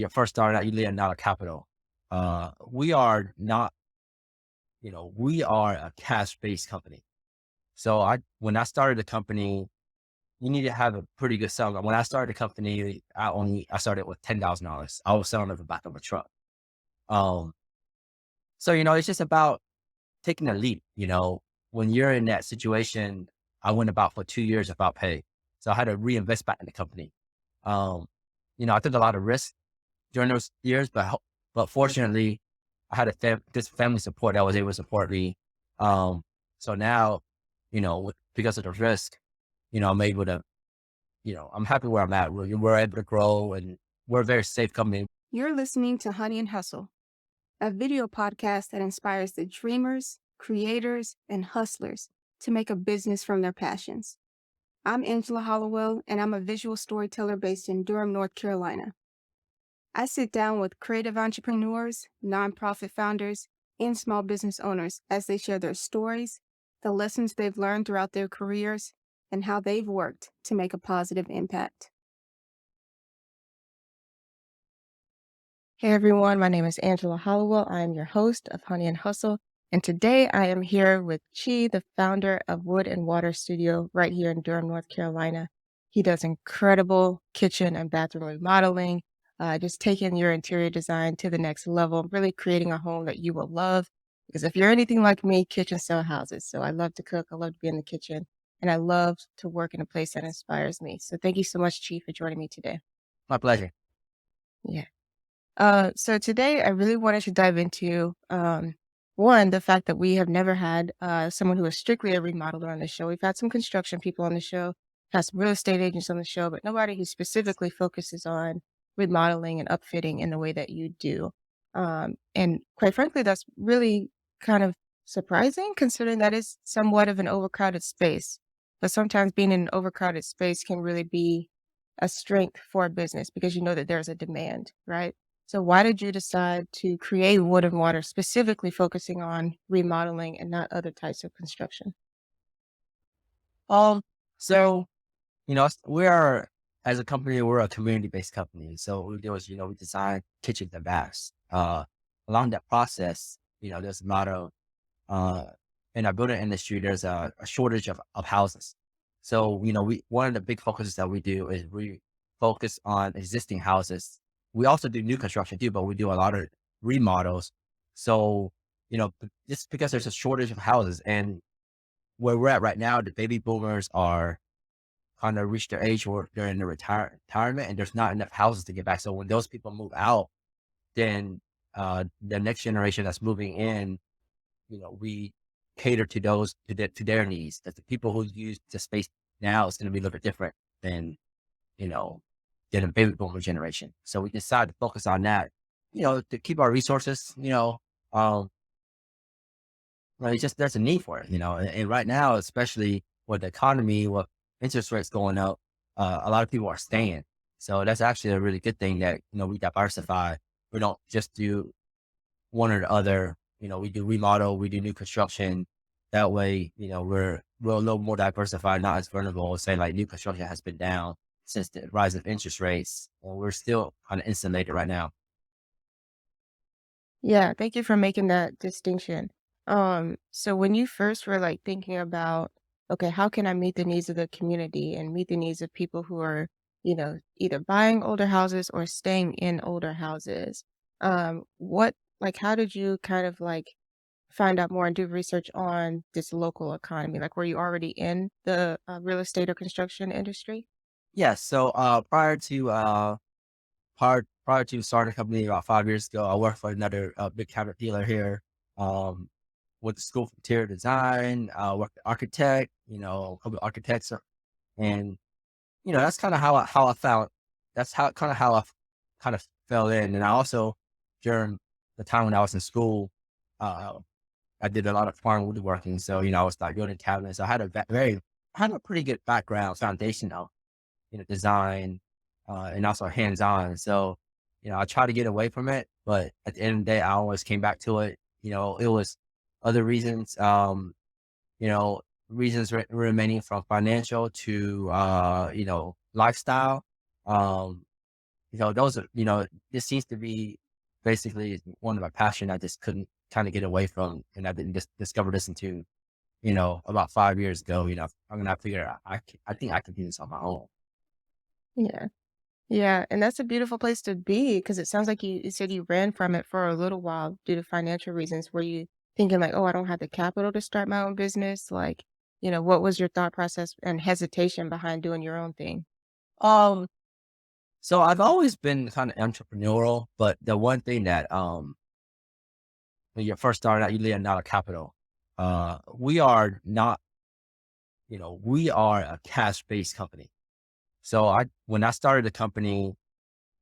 Your first starting out, you lay out a capital. We are not, we are a cash-based company. So when I started the company, you need to have a pretty good seller. When I started the company, I started with $10,000. I was selling at the back of a truck. Um, so it's just about taking a leap. When you're in that situation, I went about for 2 years without pay, so I had to reinvest back in the company. Um, I took a lot of risks during those years, but fortunately, I had this family support that was able to support me. So now, because of the risk, I'm able to, I'm happy where I'm at. We're able to grow, and we're a very safe company. You're listening to Honey and Hustle, a video podcast that inspires the dreamers, creators, and hustlers to make a business from their passions. I'm Angela Hollowell, and I'm a visual storyteller based in Durham, North Carolina. I sit down with creative entrepreneurs, nonprofit founders, and small business owners as they share their stories, the lessons they've learned throughout their careers, and how they've worked to make a positive impact. Hey everyone, my name is Angela Hollowell. I am your host of Honey and Hustle. And today I am here with Chi, the founder of Wood and Water Studio right here in Durham, North Carolina. He does incredible kitchen and bathroom remodeling, just taking your interior design to the next level, really creating a home that you will love. Because if you're anything like me, kitchens sell houses. So I love to cook, I love to be in the kitchen, and I love to work in a place that inspires me. So thank you so much, Chi, for joining me today. My pleasure. Yeah. So today I really wanted to dive into one, the fact that we have never had someone who is strictly a remodeler on the show. We've had some construction people on the show, had some real estate agents on the show, but nobody who specifically focuses on remodeling and upfitting in the way that you do. And quite frankly, that's really kind of surprising considering that is somewhat of an overcrowded space. But sometimes being in an overcrowded space can really be a strength for a business because you know that there's a demand, right? So why did you decide to create Wood and Water, specifically focusing on remodeling and not other types of construction? Um, so we are as a company, we're a community-based company. So what we do is, we design kitchens and baths. Along that process, there's a lot of uh, in our building industry, there's a shortage of houses. So, we one of the big focuses that we do is we focus on existing houses. We also do new construction too, but we do a lot of remodels. So, just because there's a shortage of houses, and where we're at right now, the baby boomers are kind of reached their age where they're in the retirement, and there's not enough houses to get back. So when those people move out, then the next generation that's moving in, we cater to those to their needs. That the people who use the space now is going to be a little bit different than you know than a baby boomer generation. So we decided to focus on that, to keep our resources. Um, it's just there's a need for it. And right now, especially with the economy, with interest rates going up, a lot of people are staying. So that's actually a really good thing that we diversify. We don't just do one or the other. We do remodel, we do new construction. That way, we're a little more diversified, not as vulnerable. Say like new construction has been down since the rise of interest rates, and we're still kind of insulated right now. Yeah, thank you for making that distinction. So when you first were like thinking about, okay, how can I meet the needs of the community and meet the needs of people who are, either buying older houses or staying in older houses? How did you kind of like find out more and do research on this local economy? Like, were you already in the real estate or construction industry? Yeah. So prior to starting a company about 5 years ago, I worked for another big cabinet dealer here. Um, went to school for interior design. Worked as architect. A couple of architects, and that's kind of how I found. That's how I kind of fell in. And I also during the time when I was in school, uh, I did a lot of farm woodworking. So I was like building cabinets. I had I had a pretty good background foundation though, design, and also hands on. So I try to get away from it, but at the end of the day, I always came back to it. It was other reasons. You know, reasons remaining from financial to, lifestyle. Um, those are, this seems to be basically one of my passion I just couldn't kind of get away from. And I didn't just discover this into, about 5 years ago. I'm going to figure out, I think I can do this on my own. Yeah. Yeah, and that's a beautiful place to be because it sounds like you said you ran from it for a little while due to financial reasons. Were you thinking like, "Oh, I don't have the capital to start my own business?" Like, what was your thought process and hesitation behind doing your own thing? Um, so I've always been kind of entrepreneurial, but the one thing that, when you're first starting out, you lay out a capital. We are not, we are a cash based company. So when I started the company,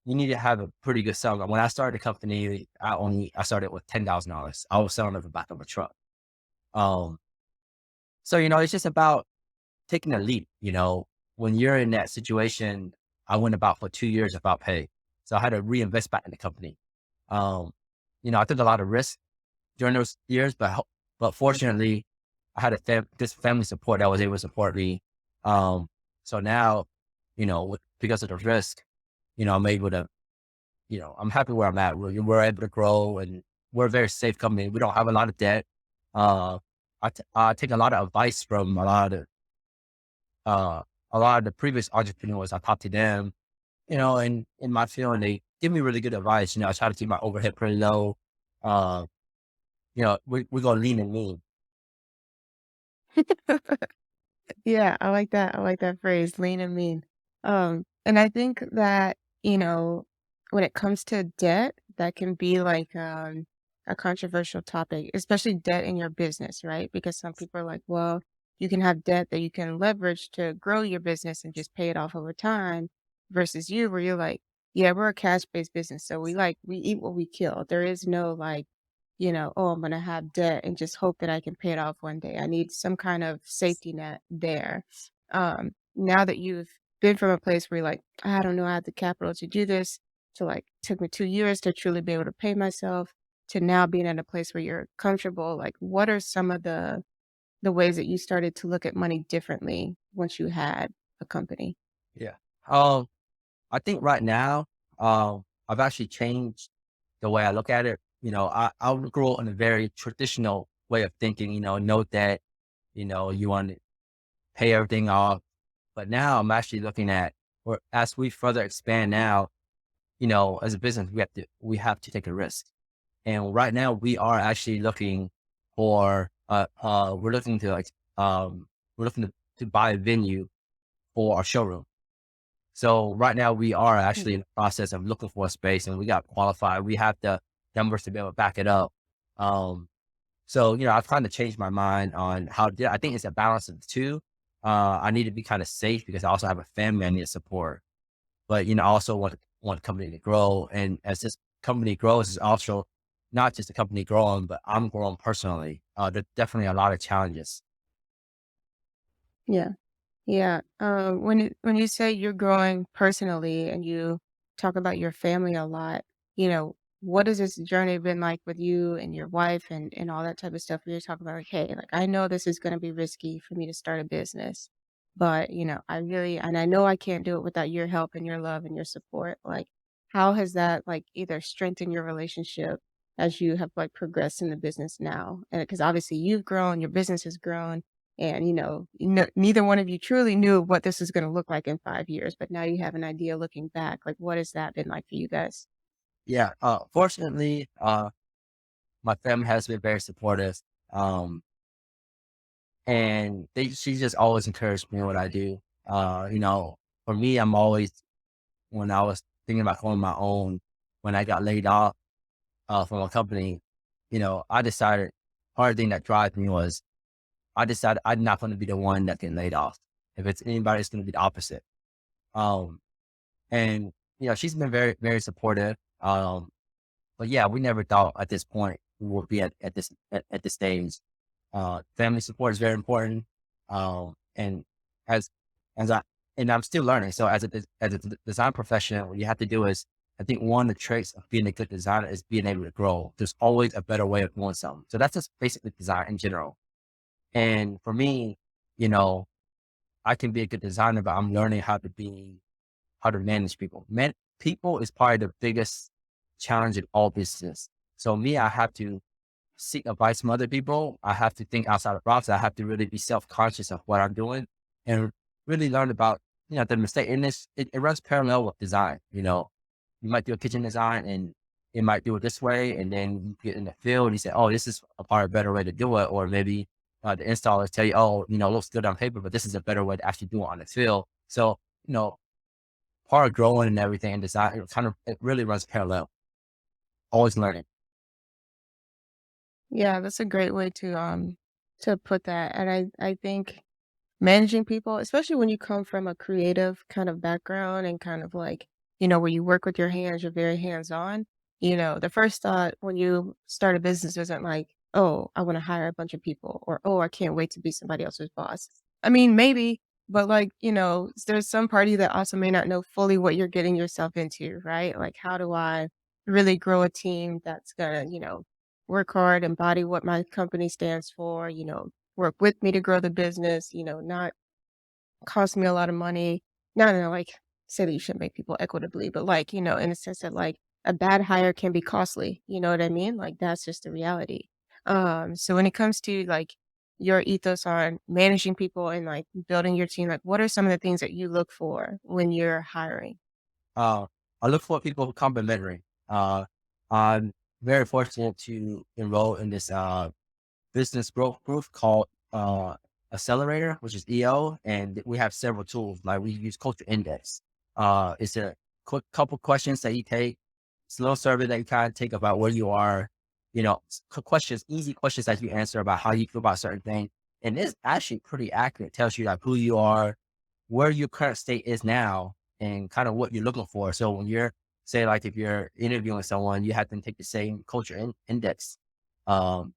you need to have a pretty good sum. When I started the company, I started with $10,000. I was selling off the back of a truck. Um, so it's just about taking a leap. When you're in that situation, I went about for 2 years without pay, so I had to reinvest back in the company. Um, I took a lot of risks during those years, but fortunately, I had this family support that was able to support me. Um, so now, because of the risk, I'm able to, I'm happy where I'm at. We're able to grow, and we're a very safe company. We don't have a lot of debt. Uh, I take a lot of advice from uh, a lot of the previous entrepreneurs. I talk to them, and in my field, and they give me really good advice. I try to keep my overhead pretty low. Uh, we go lean and mean. Yeah, I like that. I like that phrase, lean and mean. And I think that, when it comes to debt, that can be like a controversial topic, especially debt in your business, right? Because some people are like, well, you can have debt that you can leverage to grow your business and just pay it off over time versus you where you're like, yeah, we're a cash-based business. So we eat what we kill. There is no like oh, I'm gonna have debt and just hope that I can pay it off one day. I need some kind of safety net there. Now that you've been from a place where you're like, I don't know, I have the capital to do this, to like took me 2 years to truly be able to pay myself, to now being in a place where you're comfortable. Like, what are some of the ways that you started to look at money differently once you had a company? Yeah. Um, I think right now, I've actually changed the way I look at it. I grew up in a very traditional way of thinking. No debt. You want to pay everything off. But now I'm actually looking at, or as we further expand now, as a business, we have to take a risk. And right now, we are actually looking for, we're looking to like, we're looking to buy a venue for our showroom. So right now we are Mm. actually in the process of looking for a space, and we got qualified. We have the numbers to be able to back it up. Um, so, I've kind of changed my mind on how to do it. I think it's a balance of the two. I need to be kind of safe because I also have a family I need to support, but, I also want the company to grow. And as this company grows, it's also not just the company growing, but I'm growing personally. There's definitely a lot of challenges. Yeah. Yeah, when you say you're growing personally and you talk about your family a lot, what has this journey been like with you and your wife and all that type of stuff? Where you're talking about like, hey, like I know this is going to be risky for me to start a business, but I really and I know I can't do it without your help and your love and your support. Like, how has that like either strengthened your relationship as you have like progressed in the business now? And because obviously you've grown, your business has grown and, neither one of you truly knew what this is gonna look like in 5 years, but now you have an idea looking back, like, what has that been like for you guys? Yeah. Fortunately, my family has been very supportive. Um, and she just always encouraged me in what I do. For me, I'm always, when I was thinking about going my own, when I got laid off from a company, I decided, part of the thing that drives me was, I decided I'm not going to be the one that get laid off. If it's anybody, it's going to be the opposite. Um, and she's been very, very supportive. But yeah, we never thought at this point we would be at this stage. Family support is very important. And as as I and I'm still learning. So as a design professional, what you have to do is, I think one of the traits of being a good designer is being able to grow. There's always a better way of doing something. So that's just basically design in general. And for me, you know, I can be a good designer, but I'm learning how to manage people. people is probably the biggest challenge in all business. So me, I have to seek advice from other people. I have to think outside the box. I have to really be self-conscious of what I'm doing and really learn about, the mistake. And it runs parallel with design. You might do a kitchen design and it might do it this way. And then you get in the field and you say, oh, this is a probably a better way to do it. Or maybe the installers tell you, oh, it looks good on paper, but this is a better way to actually do it on the field. So, you know, part of growing and everything and design, it really runs parallel, always learning. Yeah, that's a great way to put that. And I think managing people, especially when you come from a creative kind of background and kind of like, where you work with your hands, you're very hands-on. The first thought when you start a business isn't like, "Oh, I wanna hire a bunch of people," or, "Oh, I can't wait to be somebody else's boss." I mean, maybe, but like, there's some party that also may not know fully what you're getting yourself into, right? Like, how do I really grow a team that's gonna, work hard, embody what my company stands for, work with me to grow the business, not cost me a lot of money. No, like, say that you shouldn't make people equitably, but like, in a sense that like a bad hire can be costly. You know what I mean? Like that's just the reality. So when it comes to like your ethos on managing people and like building your team, like what are some of the things that you look for when you're hiring? Uh, I look for people who complementary. I'm very fortunate to enroll in this business growth group called Accelerator, which is EO, and we have several tools. Like we use Culture Index. It's a quick couple questions that you take. It's a little survey that you kind of take about where you are. Questions, easy questions that you answer about how you feel about certain things, and it's actually pretty accurate. It tells you like who you are, where your current state is now, and kind of what you're looking for. So when you're say like if you're interviewing someone, you have them take the same index. Um,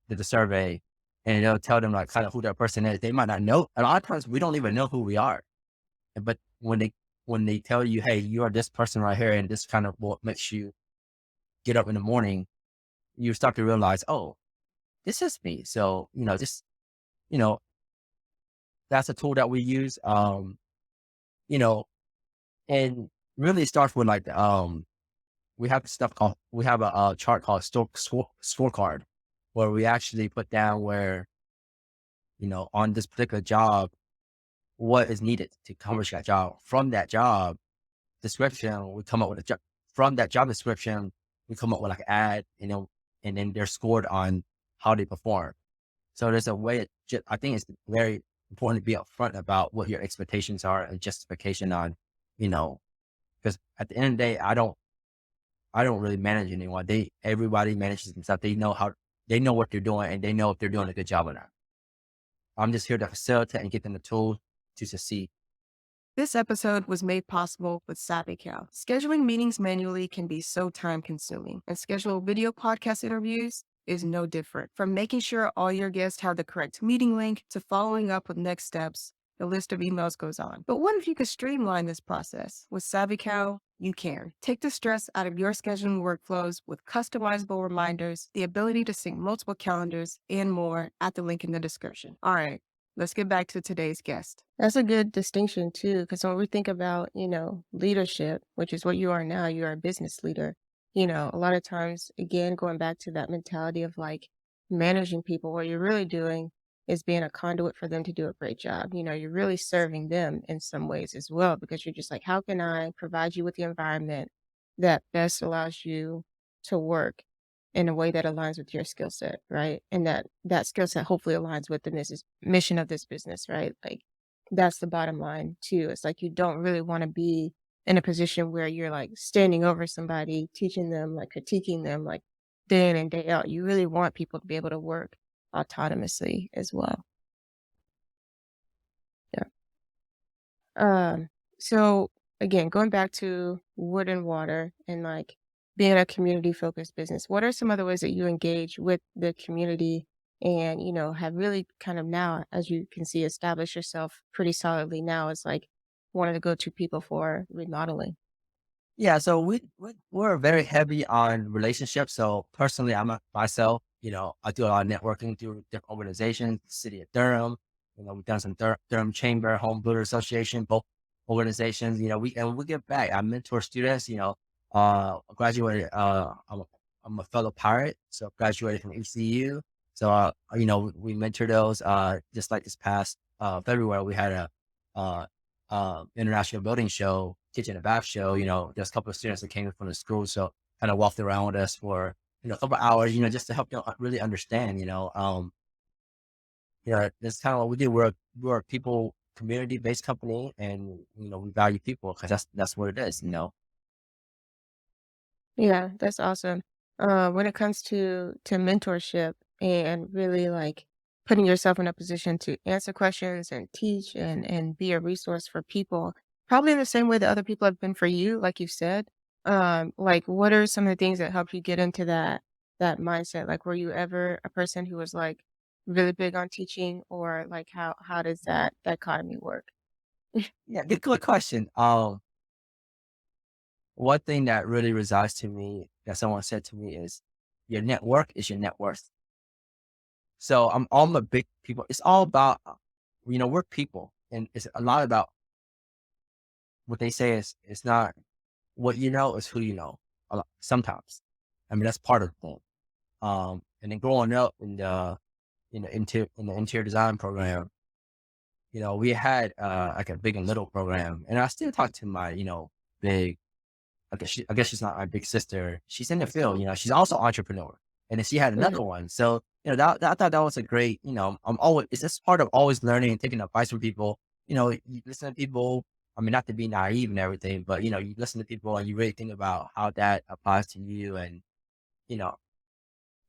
the survey and it'll tell them like kind of who that person is. They might not know. A lot of times we don't even know who we are. But when they tell you, hey, you are this person right here, and this kind of what makes you get up in the morning, you start to realize, oh, this is me. So, just, you know, that's a tool that we use. You know, and really it starts with like we have a chart called scorecard where we actually put down where, on this particular job, what is needed to accomplish that job. From that job description, we come up with a job. From that job description, we come up with like an ad, and then they're scored on how they perform. So there's a way. I think it's very important to be upfront about what your expectations are and justification on, because at the end of the day, I don't really manage anyone. Everybody manages themselves. They know what they're doing and they know if they're doing a good job or not. I'm just here to facilitate and get them the tools to succeed. This episode was made possible with SavvyCal. Scheduling meetings manually can be so time consuming, and schedule video podcast interviews is no different. From making sure all your guests have the correct meeting link to following up with next steps, the list of emails goes on. But what if you could streamline this process? With SavvyCal, you can. Take the stress out of your scheduling workflows with customizable reminders, the ability to sync multiple calendars, and more at the link in the description. All right. Let's get back to today's guest. That's a good distinction too, because when we think about, leadership, which is what you are now, you are a business leader. A lot of times, again, going back to that mentality of like managing people, what you're really doing is being a conduit for them to do a great job. You're really serving them in some ways as well, because you're just like, how can I provide you with the environment that best allows you to work in a way that aligns with your skill set, right? And that skill set hopefully aligns with the mission of this business, right? Like that's the bottom line too. It's like you don't really want to be in a position where you're like standing over somebody, teaching them, like critiquing them, like day in and day out. You really want people to be able to work autonomously as well. Yeah. Um, so again, going back to wood and water and like being a community focused business, what are some other ways that you engage with the community and, have really kind of now, as you can see, established yourself pretty solidly now as like one of the go-to people for remodeling? Yeah, so we're very heavy on relationships. So personally, myself. I do a lot of networking through different organizations, the city of Durham. We've done some Durham Chamber, Home Builder Association, both organizations. We give back. I mentor students. Graduated. I'm a fellow pirate, so graduated from ECU. So we mentor those. Just like this past February, we had a uh, international building show, kitchen and bath show. There's a couple of students that came in from the school, so kind of walked around with us for a couple of hours. Just to help them really understand. That's kind of what we do. We're a people community based company, and we value people because that's what it is. Yeah, that's awesome. When it comes to mentorship and really like putting yourself in a position to answer questions and teach and be a resource for people, probably in the same way that other people have been for you, like you said. Like what are some of the things that helped you get into that mindset? Like were you ever a person who was like really big on teaching, or like how does that dichotomy work? Yeah, good question. One thing that really resides to me that someone said to me is, your network is your net worth. So I'm a big people. It's all about, we're people, and it's a lot about what they say is it's not what you know, is who you know. A lot, sometimes, I mean that's part of the thing. And then growing up in the interior design program, we had like a big and little program, and I still talk to my big. I guess she's not my big sister. She's in the field. She's also an entrepreneur, and then she had Mhm. another one. So I thought that was a great. I'm always it's just part of always learning and taking advice from people. You listen to people. I mean, not to be naive and everything, but you listen to people and you really think about how that applies to you, and you know,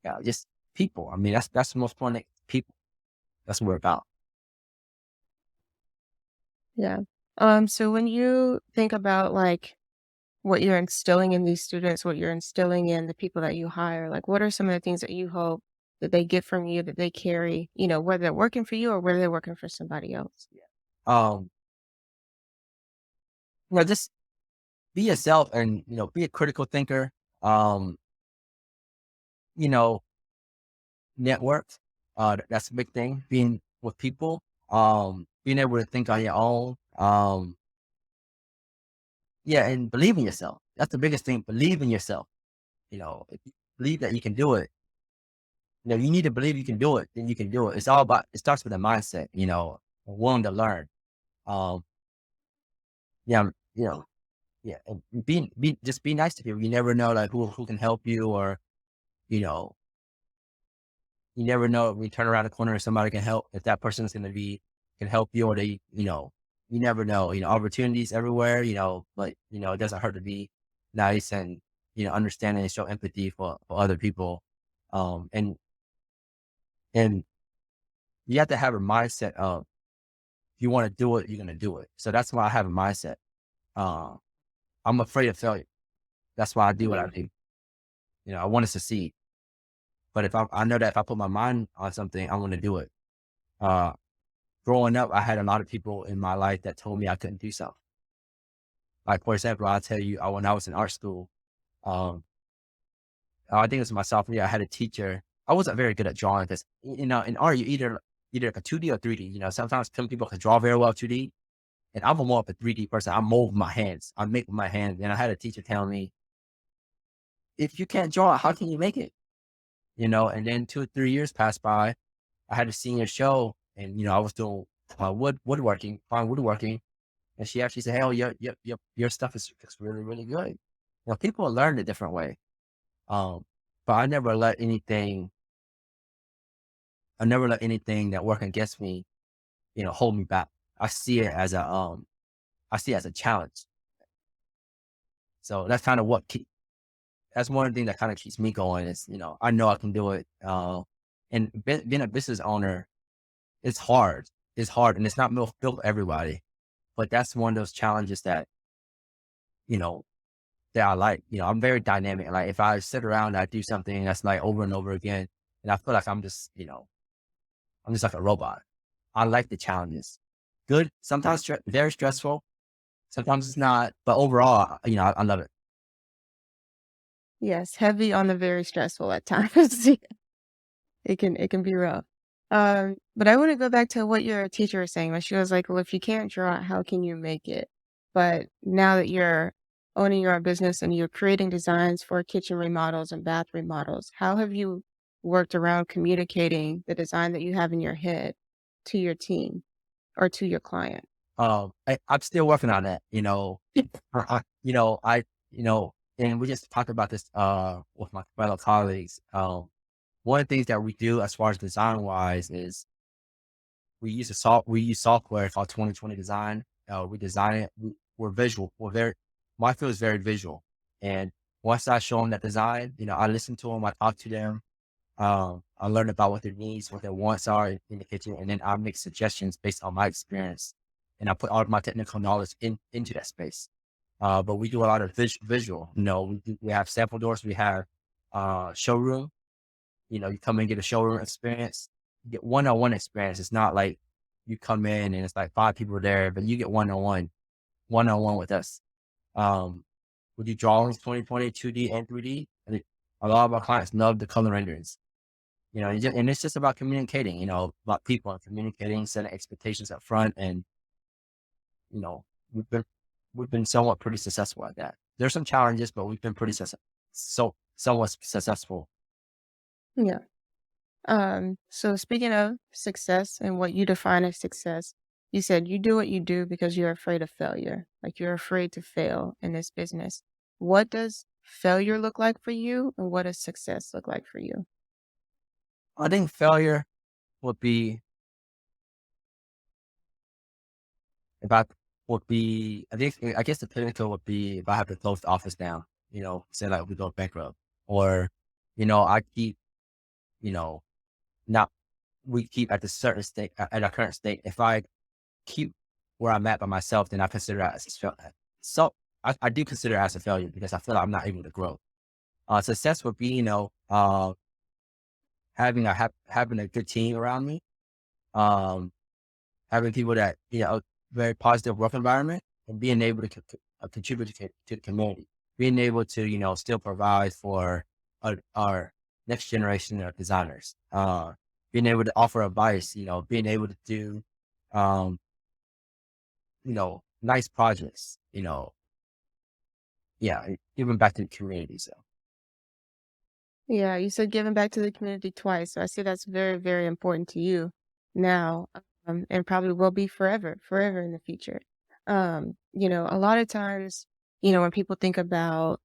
yeah, just people. I mean, that's the most important thing. People. That's what we're about. Yeah. So when you think about like what you're instilling in these students, what you're instilling in the people that you hire, like what are some of the things that you hope that they get from you that they carry, whether they're working for you or whether they're working for somebody else? Um, just be yourself, and be a critical thinker. Um, you know, network. That's a big thing. Being with people, being able to think on your own. Yeah, and believe in yourself. That's the biggest thing. Believe in yourself. If you believe that you can do it, you need to believe you can do it, then you can do it. It's all about, it starts with a mindset, willing to learn. Um, yeah, yeah, and just be nice to people. You never know like who can help you, or, you know, you never know when you turn around the corner and somebody can help, if that person's going to be, can help you, or you never know, opportunities everywhere, but, it doesn't hurt to be nice, and, understanding and show empathy for other people. And you have to have a mindset of, if you want to do it, you're going to do it. So that's why I have a mindset. Uh, I'm afraid of failure. That's why I do what I do. I want to succeed, but I know that if I put my mind on something, I want to do it. Uh, Growing up, I had a lot of people in my life that told me I couldn't do something. Like, for example, I'll tell you, when I was in art school, um, I think it was my sophomore year, I had a teacher. I wasn't very good at drawing because, in art, you either like a 2D or 3D. Sometimes some people can draw very well 2D, and I'm more of a 3D person. I mold with my hands. I make with my hands. And I had a teacher tell me, if you can't draw, how can you make it? And then 2 or 3 years passed by. I had a senior show, and, I was doing fine woodworking. And she actually said, "Hey, oh, your stuff is really, really good." People learn a different way. Um, but I never let anything that work against me, hold me back. I see it as a challenge. So that's one thing that kind of keeps me going is, I know I can do it. And being a business owner, it's hard. It's hard, and it's not built for everybody. But that's one of those challenges you know, that I like. I'm very dynamic. Like if I sit around and I do something that's like over and over again, and I feel like I'm just like a robot. I like the challenges. Good. Sometimes very stressful. Sometimes it's not. But overall, I love it. Yes, heavy on the very stressful at times. It can be rough. But I want to go back to what your teacher was saying when she was like, "Well, if you can't draw it, how can you make it?" But now that you're owning your own business and you're creating designs for kitchen remodels and bath remodels, how have you worked around communicating the design that you have in your head to your team or to your client? I'm still working on that, and we just talked about this, with my fellow colleagues. One of the things that we do as far as design wise is we use software called 2020 design. We design it. We're visual. My field is very visual. And once I show them that design, I listen to them, I talk to them, I learn about what their needs, what their wants are in the kitchen, and then I make suggestions based on my experience, and I put all of my technical knowledge into that space. But we do a lot of visual. We have sample doors, we have showroom. You come in and get a showroom experience, you get one-on-one experience. It's not like you come in and it's like five people there, but you get one-on-one with us. Um, we do drawings, 2020, 2D and 3D. And a lot of our clients love the color renderings. And it's just about communicating, about people and communicating, setting expectations up front. And, you know, we've been, we've been somewhat pretty successful at that. There's some challenges, but we've been somewhat successful. Yeah. So speaking of success and what you define as success, you said you do what you do because you're afraid of failure. Like you're afraid to fail in this business. What does failure look like for you and what does success look like for you? I think failure would be if I I guess the pinnacle would be if I have to close the office down, say like we go bankrupt, or, I keep, you know, not, we keep at the certain state, at our current state. If I keep where I'm at by myself, then I consider that as a failure. So I do consider it as a failure because I feel like I'm not able to grow. Success would be, having a good team around me, um, having people that, very positive work environment, and being able to contribute to the community, being able to, still provide for our next generation of designers, being able to offer advice, being able to do, um, nice projects, yeah, giving back to the community. So Yeah, you said giving back to the community twice. So I see that's very, very important to you now, and probably will be forever, forever in the future. A lot of times, when people think about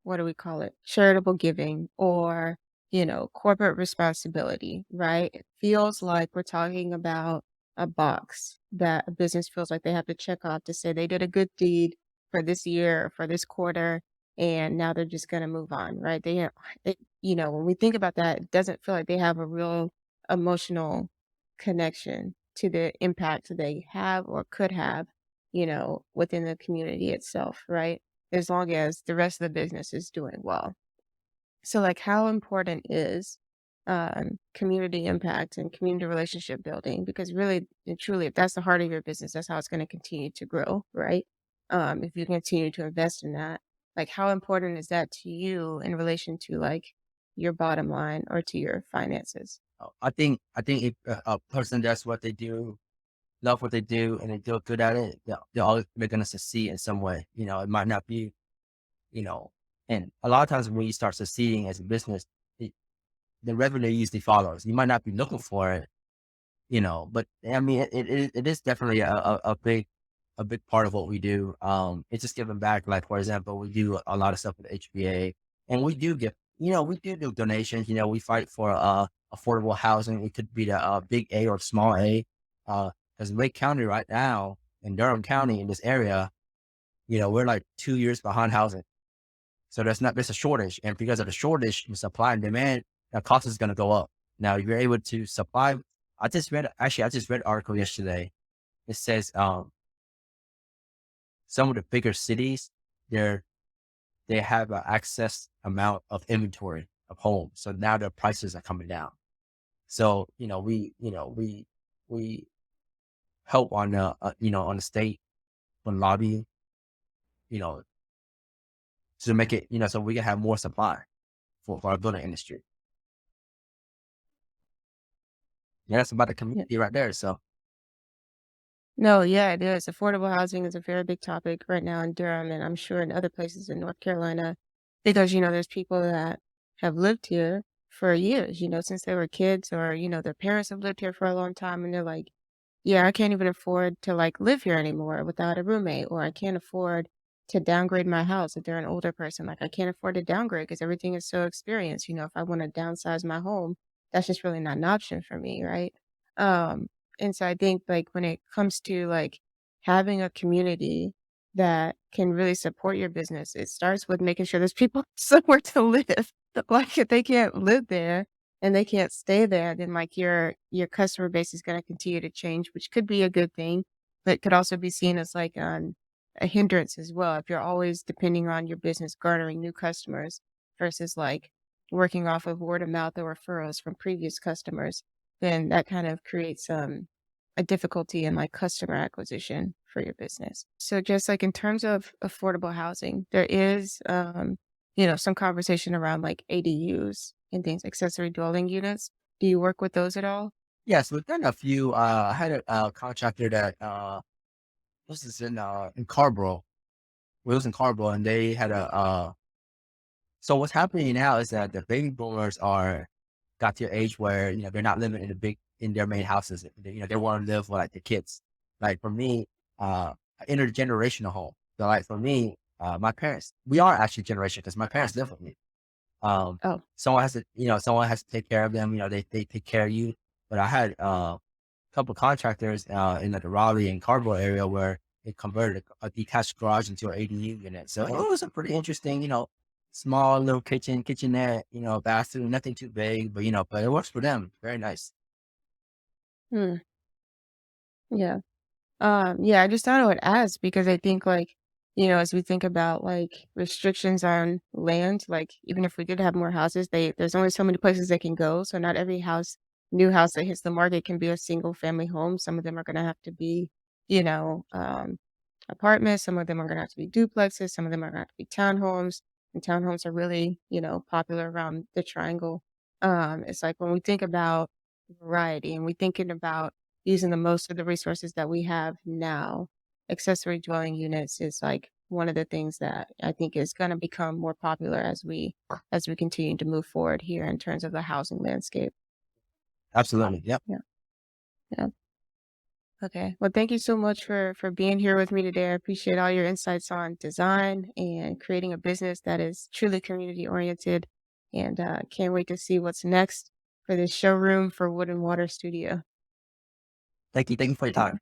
what do we call it? Charitable giving or, corporate responsibility, right? It feels like we're talking about a box that a business feels like they have to check off to say they did a good deed for this year, for this quarter, and now they're just going to move on, right? When we think about that, it doesn't feel like they have a real emotional connection to the impact they have or could have, within the community itself, right? As long as the rest of the business is doing well. So, like, how important is community impact and community relationship building? Because really and truly, if that's the heart of your business, that's how it's going to continue to grow, right? If you continue to invest in that, like, how important is that to you in relation to like your bottom line or to your finances? I think if a person does what they do, love what they do, and they do good at it, they're gonna succeed in some way. It might not be, you know, and a lot of times when you start succeeding as a business, it, the revenue usually follows. You might not be looking for it, but I mean, it is definitely a big part of what we do. It's just giving back. Like, for example, we do a lot of stuff with HBA, and we do give, we do donations. We fight for affordable housing. It could be the big A or small A. Because in Wake County right now, in Durham County, in this area, we're like 2 years behind housing. So there's a shortage, and because of the shortage, the supply and demand, the cost is going to go up. Now, if you're able to supply, I just read an article yesterday. It says some of the bigger cities, they're they have an excess amount of inventory of homes, so now their prices are coming down. So we help on the on the state on lobbying, you know, to make it, so we can have more supply for our building industry. Yeah, that's about the Yeah. community right there. So No, yeah, it is. Affordable housing is a very big topic right now in Durham, and I'm sure in other places in North Carolina, because, there's people that have lived here for years, since they were kids, or, their parents have lived here for a long time, and they're like, yeah, I can't even afford to like live here anymore without a roommate, or I can't afford to downgrade my house if they're an older person. Like I can't afford to downgrade because everything is so experienced. If I want to downsize my home, that's just really not an option for me, right? Um, and so I think like when it comes to like having a community that can really support your business, it starts with making sure there's people somewhere to live. Like if they can't live there, and they can't stay there, then like your customer base is going to continue to change, which could be a good thing, but could also be seen as like a hindrance as well. If you're always depending on your business garnering new customers versus like working off of word of mouth or referrals from previous customers, then that kind of creates a difficulty in like customer acquisition for your business. So just like in terms of affordable housing, there is some conversation around like ADUs and things, accessory dwelling units. Do you work with those at all? Yes, we've done a few. I had a contractor that this is in Carborough. We was in Carborough, and they had a so what's happening now is that the baby boomers are got to your age where, they're not living in in their main houses. They want to live with like the kids. Like for me, intergenerational home. So like for me, my parents, we are actually generation because my parents live with me. Um, Oh, someone has to take care of them. They take care of you. But I had couple contractors in like the Raleigh and Carborough area where they converted a detached garage into an ADU unit. So it was a pretty interesting, small little kitchenette, bathroom, nothing too big, but but it works for them. Very nice. hmm, yeah. Yeah, I just thought I would ask because I think like, as we think about like restrictions on land, like even if we did have more houses, there's only so many places they can go. So not every new house that hits the market can be a single family home. Some of them are gonna have to be, you know, um, apartments, some of them are gonna have to be duplexes, some of them are gonna have to be townhomes. And townhomes are really, popular around the triangle. It's like when we think about variety and we thinking about using the most of the resources that we have now, accessory dwelling units is like one of the things that I think is going to become more popular as we continue to move forward here in terms of the housing landscape. Absolutely. Yep. Yeah. Yeah. Okay. Well, thank you so much for being here with me today. I appreciate all your insights on design and creating a business that is truly community oriented. And can't wait to see what's next for this showroom for Wood and Water Studio. Thank you. Thank you for your time.